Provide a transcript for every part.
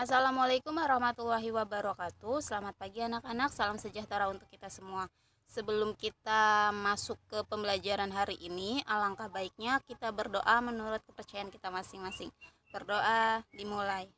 Assalamualaikum warahmatullahi wabarakatuh. Selamat pagi anak-anak, salam sejahtera untuk kita semua. Sebelum kita masuk ke pembelajaran hari ini, alangkah baiknya kita berdoa menurut kepercayaan kita masing-masing. Berdoa dimulai.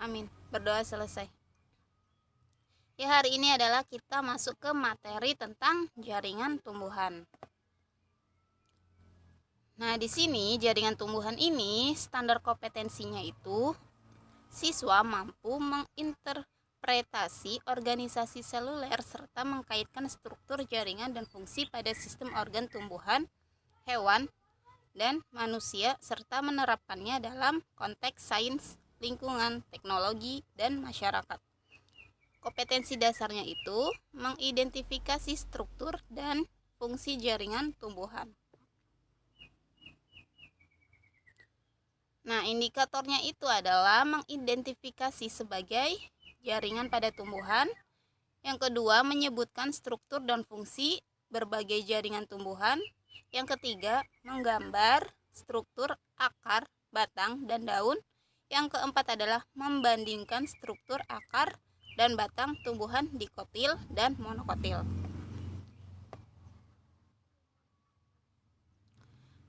Amin. Berdoa selesai. Ya, hari ini adalah kita masuk ke materi tentang jaringan tumbuhan. Nah, di sini jaringan tumbuhan ini standar kompetensinya itu siswa mampu menginterpretasi organisasi seluler serta mengkaitkan struktur jaringan dan fungsi pada sistem organ tumbuhan, hewan, dan manusia serta menerapkannya dalam konteks sains, lingkungan, teknologi, dan masyarakat. Kompetensi dasarnya itu mengidentifikasi struktur dan fungsi jaringan tumbuhan. Nah, indikatornya itu adalah mengidentifikasi sebagai jaringan pada tumbuhan. Yang kedua, menyebutkan struktur dan fungsi berbagai jaringan tumbuhan. Yang ketiga, menggambar struktur akar, batang, dan daun. Yang keempat adalah membandingkan struktur akar dan batang tumbuhan dikotil dan monokotil.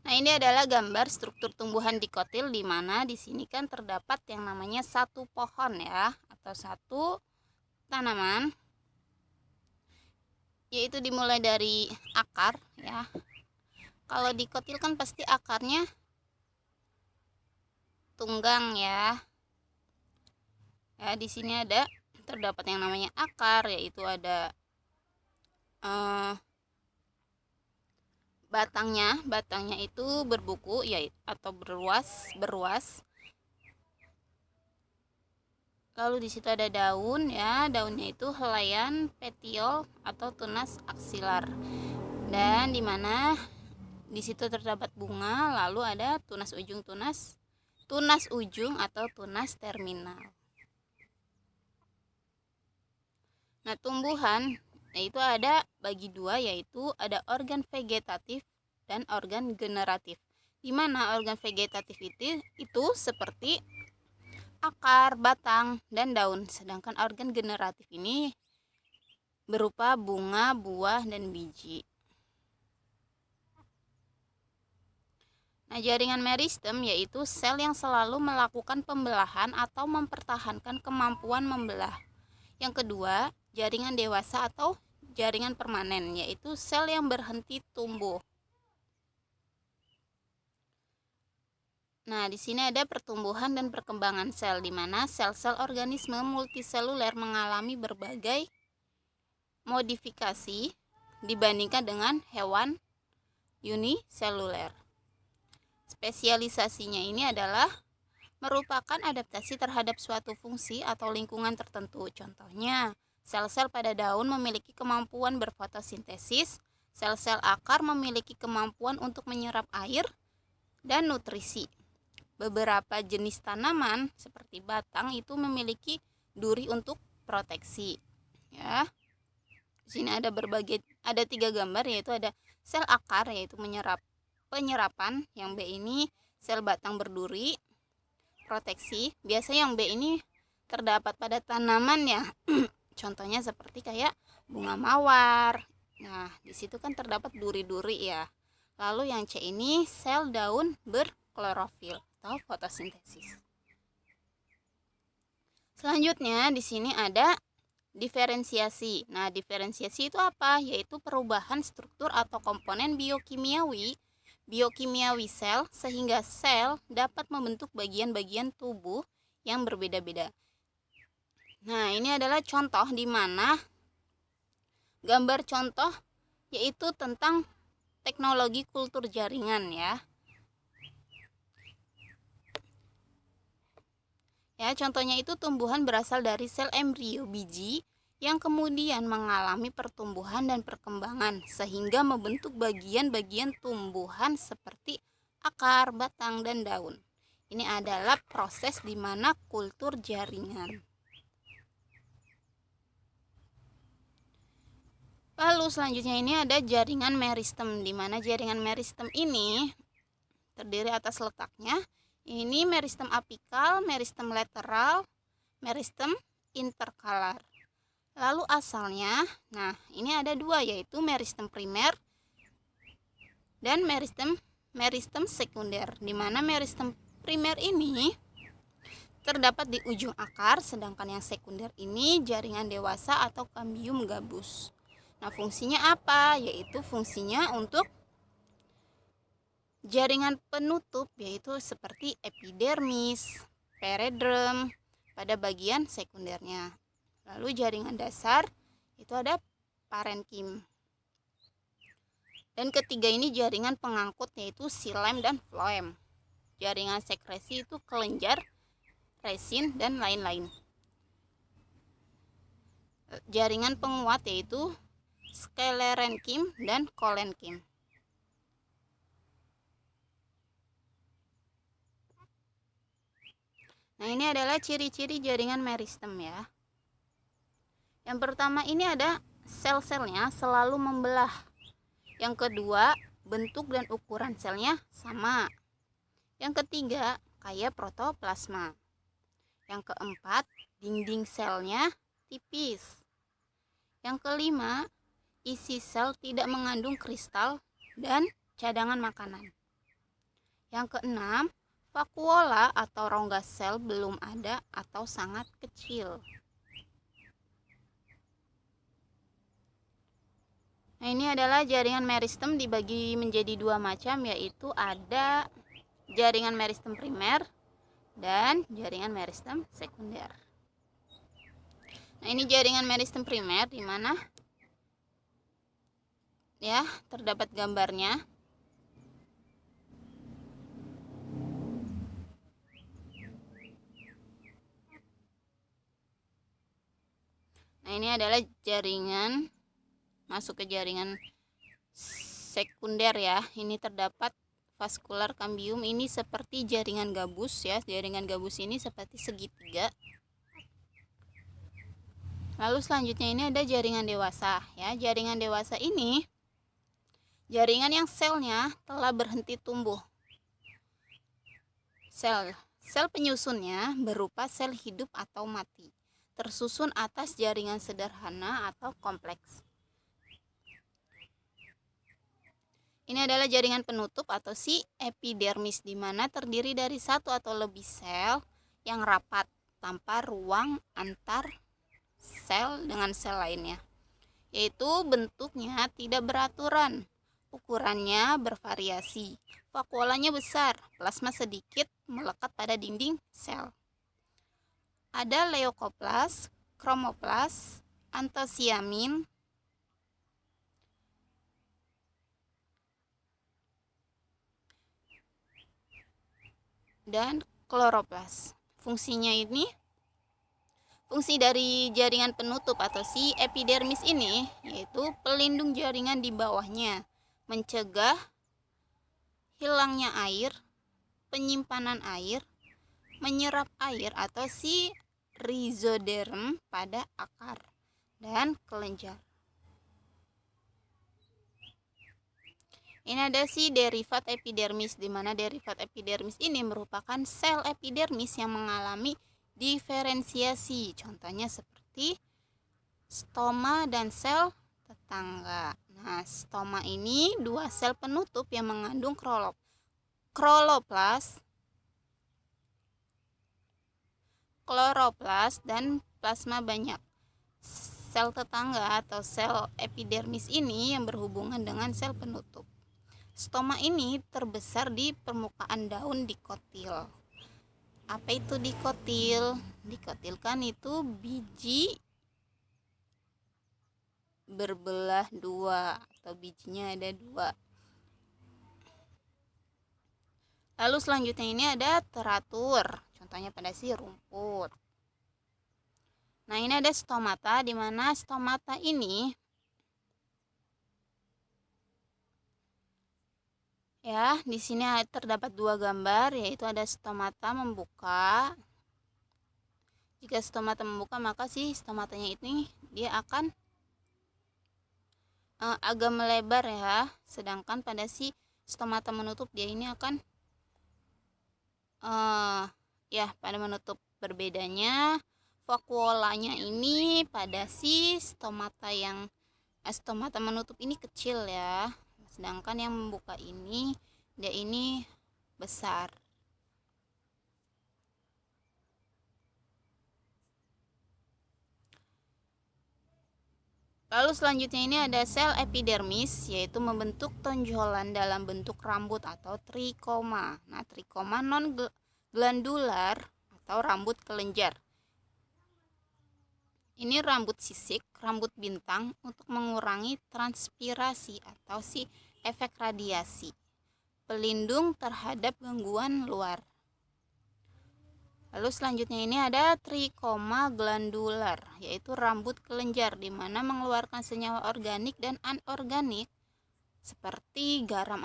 Nah, ini adalah gambar struktur tumbuhan dikotil di mana di sini kan terdapat yang namanya satu pohon ya atau satu tanaman, yaitu dimulai dari akar ya. Kalau dikotil kan pasti akarnya tunggang ya. Ya, di sini ada terdapat yang namanya akar, yaitu ada batangnya itu berbuku ya atau beruas. Lalu di situ ada daun ya, daunnya itu helaian petiol atau tunas aksilar. Dan di mana di situ terdapat bunga, lalu ada tunas ujung atau tunas terminal. Nah, tumbuhan itu ada bagi dua, yaitu ada organ vegetatif dan organ generatif. Di mana organ vegetatif itu seperti akar, batang, dan daun. Sedangkan organ generatif ini berupa bunga, buah, dan biji. Nah, jaringan meristem yaitu sel yang selalu melakukan pembelahan atau mempertahankan kemampuan membelah. Yang kedua, jaringan dewasa atau jaringan permanen yaitu sel yang berhenti tumbuh. Nah, di sini ada pertumbuhan dan perkembangan sel di mana sel-sel organisme multiseluler mengalami berbagai modifikasi dibandingkan dengan hewan uniseluler. Spesialisasinya ini adalah merupakan adaptasi terhadap suatu fungsi atau lingkungan tertentu. Contohnya, sel-sel pada daun memiliki kemampuan berfotosintesis, sel-sel akar memiliki kemampuan untuk menyerap air dan nutrisi. Beberapa jenis tanaman seperti batang itu memiliki duri untuk proteksi. Ya. Di sini ada 3 gambar, yaitu ada sel akar yaitu penyerapan, yang B ini sel batang berduri proteksi. Biasanya yang B ini terdapat pada tanaman ya. Contohnya seperti kayak bunga mawar. Nah, di situ kan terdapat duri-duri ya. Lalu yang C ini sel daun berklorofil atau fotosintesis. Selanjutnya di sini ada diferensiasi. Nah, diferensiasi itu apa? Yaitu perubahan struktur atau komponen biokimiawi sel sehingga sel dapat membentuk bagian-bagian tubuh yang berbeda-beda. Nah, ini adalah contoh di mana gambar contoh yaitu tentang teknologi kultur jaringan ya. Ya, contohnya itu tumbuhan berasal dari sel embrio biji yang kemudian mengalami pertumbuhan dan perkembangan sehingga membentuk bagian-bagian tumbuhan seperti akar, batang, dan daun. Ini adalah proses di mana kultur jaringan. Lalu selanjutnya ini ada jaringan meristem, di mana jaringan meristem ini terdiri atas letaknya. Ini meristem apikal, meristem lateral, meristem interkalar. Lalu asalnya, nah ini ada dua, yaitu meristem primer dan meristem sekunder, di mana meristem primer ini terdapat di ujung akar, sedangkan yang sekunder ini jaringan dewasa atau kambium gabus. Nah, fungsinya apa? Yaitu fungsinya untuk jaringan penutup, yaitu seperti epidermis, periderm pada bagian sekundernya. Lalu jaringan dasar itu ada parenkim. Dan ketiga ini jaringan pengangkut, yaitu xilem dan floem. Jaringan sekresi itu kelenjar, resin, dan lain-lain. Jaringan penguat yaitu sklerenkim dan kolenkim. Nah, ini adalah ciri-ciri jaringan meristem ya. Yang pertama ini ada sel-selnya selalu membelah. Yang kedua, bentuk dan ukuran selnya sama. Yang ketiga, kayak protoplasma. Yang keempat, dinding selnya tipis. Yang kelima, isi sel tidak mengandung kristal dan cadangan makanan. Yang keenam, vakuola atau rongga sel belum ada atau sangat kecil. Nah, ini adalah jaringan meristem dibagi menjadi dua macam, yaitu ada jaringan meristem primer dan jaringan meristem sekunder. Nah, ini jaringan meristem primer di mana ya terdapat gambarnya. Nah, ini adalah jaringan masuk ke jaringan sekunder ya. Ini terdapat vaskular kambium, ini seperti jaringan gabus ya. Jaringan gabus ini seperti segitiga. Lalu selanjutnya ini ada jaringan dewasa ya. Jaringan dewasa ini jaringan yang selnya telah berhenti tumbuh. Sel penyusunnya berupa sel hidup atau mati, tersusun atas jaringan sederhana atau kompleks. Ini adalah jaringan penutup atau si epidermis, di mana terdiri dari satu atau lebih sel yang rapat tanpa ruang antar sel dengan sel lainnya, yaitu bentuknya tidak beraturan, ukurannya bervariasi, vakuolanya besar, plasma sedikit melekat pada dinding sel. Ada leukoplas, kromoplas, antosiamin, dan kloroplas. Fungsi dari jaringan penutup atau si epidermis ini yaitu pelindung jaringan di bawahnya, mencegah hilangnya air, penyimpanan air, menyerap air atau si rhizoderm pada akar dan kelenjar. Ini ada si derivat epidermis, di mana derivat epidermis ini merupakan sel epidermis yang mengalami diferensiasi. Contohnya seperti stoma dan sel tetangga. Nah, stoma ini dua sel penutup yang mengandung kloroplas dan plasma banyak. Sel tetangga atau sel epidermis ini yang berhubungan dengan sel penutup. Stoma ini terbesar di permukaan daun dikotil. Apa itu dikotil? Dikotil kan itu biji berbelah dua atau bijinya ada dua. Lalu selanjutnya ini ada teratur, contohnya pada si rumput. Nah, ini ada stomata, di mana stomata ini ya, di sini terdapat dua gambar, yaitu ada stomata membuka. Jika stomata membuka, maka si stomatanya ini dia akan agak melebar ya, sedangkan pada si stomata menutup dia ini akan Ya, pada menutup berbedanya vakuolanya ini pada si stomata menutup ini kecil ya, sedangkan yang membuka ini dia ini besar. Lalu selanjutnya ini ada sel epidermis, yaitu membentuk tonjolan dalam bentuk rambut atau trikoma. Nah, trikoma non glandular atau rambut kelenjar. Ini rambut sisik, rambut bintang untuk mengurangi transpirasi atau si efek radiasi. Pelindung terhadap gangguan luar. Lalu selanjutnya ini ada trikoma glandular, yaitu rambut kelenjar di mana mengeluarkan senyawa organik dan anorganik seperti garam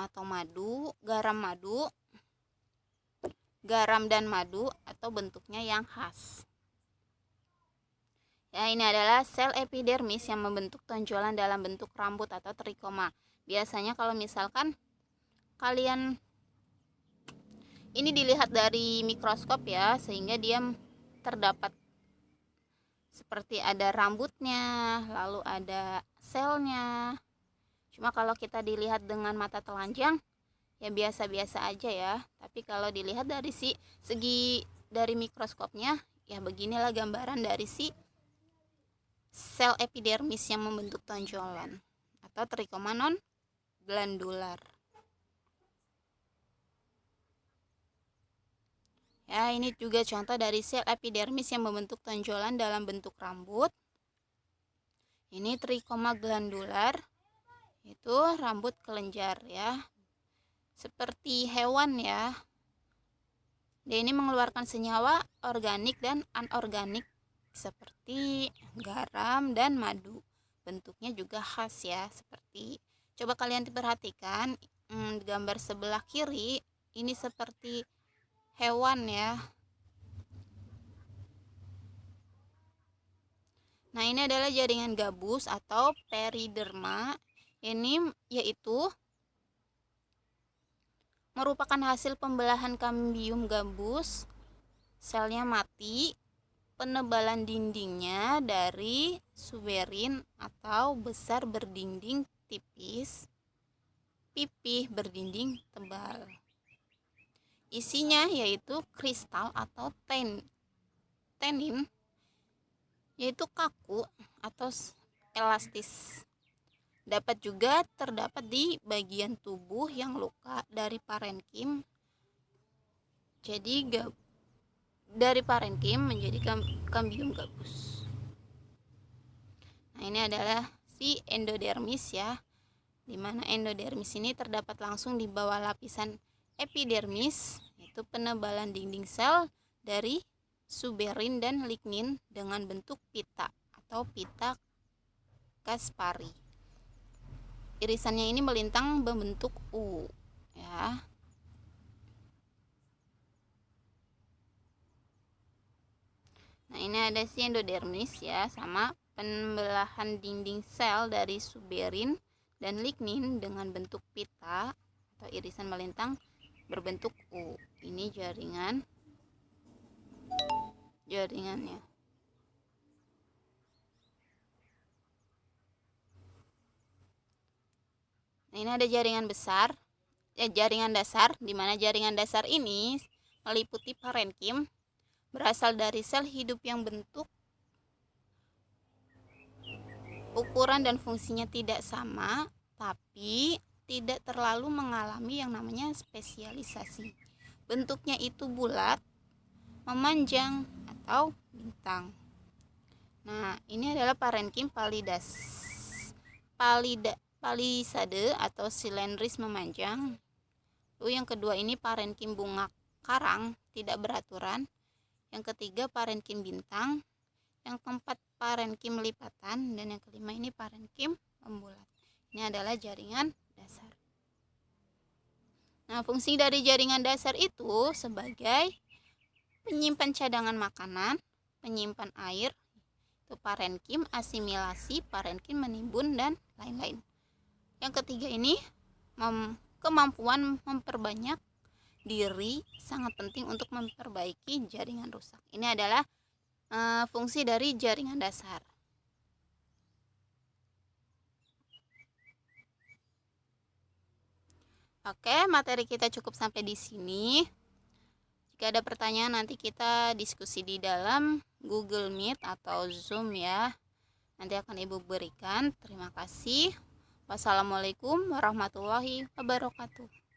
dan madu atau bentuknya yang khas. Ya, ini adalah sel epidermis yang membentuk tonjolan dalam bentuk rambut atau trikoma. Biasanya kalau misalkan kalian ini dilihat dari mikroskop ya, sehingga dia terdapat seperti ada rambutnya, lalu ada selnya. Cuma kalau kita dilihat dengan mata telanjang ya biasa-biasa aja ya. Tapi kalau dilihat dari segi dari mikroskopnya, ya beginilah gambaran dari si sel epidermis yang membentuk tonjolan atau trikoma non glandular. Ya, ini juga contoh dari sel epidermis yang membentuk tonjolan dalam bentuk rambut. Ini trikoma glandular, itu rambut kelenjar ya. Seperti hewan ya. Dia ini mengeluarkan senyawa organik dan anorganik seperti garam dan madu. Bentuknya juga khas ya, seperti coba kalian perhatikan gambar sebelah kiri ini seperti hewan ya. Nah, ini adalah jaringan gabus atau periderma. Ini yaitu merupakan hasil pembelahan kambium gabus. Selnya mati, penebalan dindingnya dari suberin atau besar berdinding tipis, pipih berdinding tebal. Isinya yaitu kristal atau tenin, yaitu kaku atau elastis. Dapat juga terdapat di bagian tubuh yang luka dari parenkim. Jadi dari parenkim menjadi kambium gabus. Nah, ini adalah si endodermis ya, dimana endodermis ini terdapat langsung di bawah lapisan epidermis, yaitu penebalan dinding sel dari suberin dan lignin dengan bentuk pita atau pita Kaspari. Irisannya ini melintang membentuk U ya. Nah, ini ada si endodermis ya, sama pembelahan dinding sel dari suberin dan lignin dengan bentuk pita atau irisan melintang berbentuk U. Ini jaringannya. Nah, ini ada jaringan dasar, di mana jaringan dasar ini meliputi parenkim, berasal dari sel hidup yang bentuk, ukuran dan fungsinya tidak sama, tapi tidak terlalu mengalami yang namanya spesialisasi. Bentuknya itu bulat, memanjang atau bintang. Nah, ini adalah parenkim palisade atau silindris memanjang. Lalu yang kedua ini parenkim bunga karang tidak beraturan. Yang ketiga parenkim bintang. Yang keempat parenkim lipatan, dan yang kelima ini parenkim membulat. Ini adalah jaringan dasar. Nah, fungsi dari jaringan dasar itu sebagai penyimpan cadangan makanan, penyimpan air, itu parenkim, asimilasi, parenkim menimbun, dan lain-lain. Yang ketiga ini kemampuan memperbanyak diri sangat penting untuk memperbaiki jaringan rusak. Ini adalah fungsi dari jaringan dasar. Oke, materi kita cukup sampai di sini. Jika ada pertanyaan, nanti kita diskusi di dalam Google Meet atau Zoom ya. Nanti akan Ibu berikan. Terima kasih. Wassalamualaikum warahmatullahi wabarakatuh.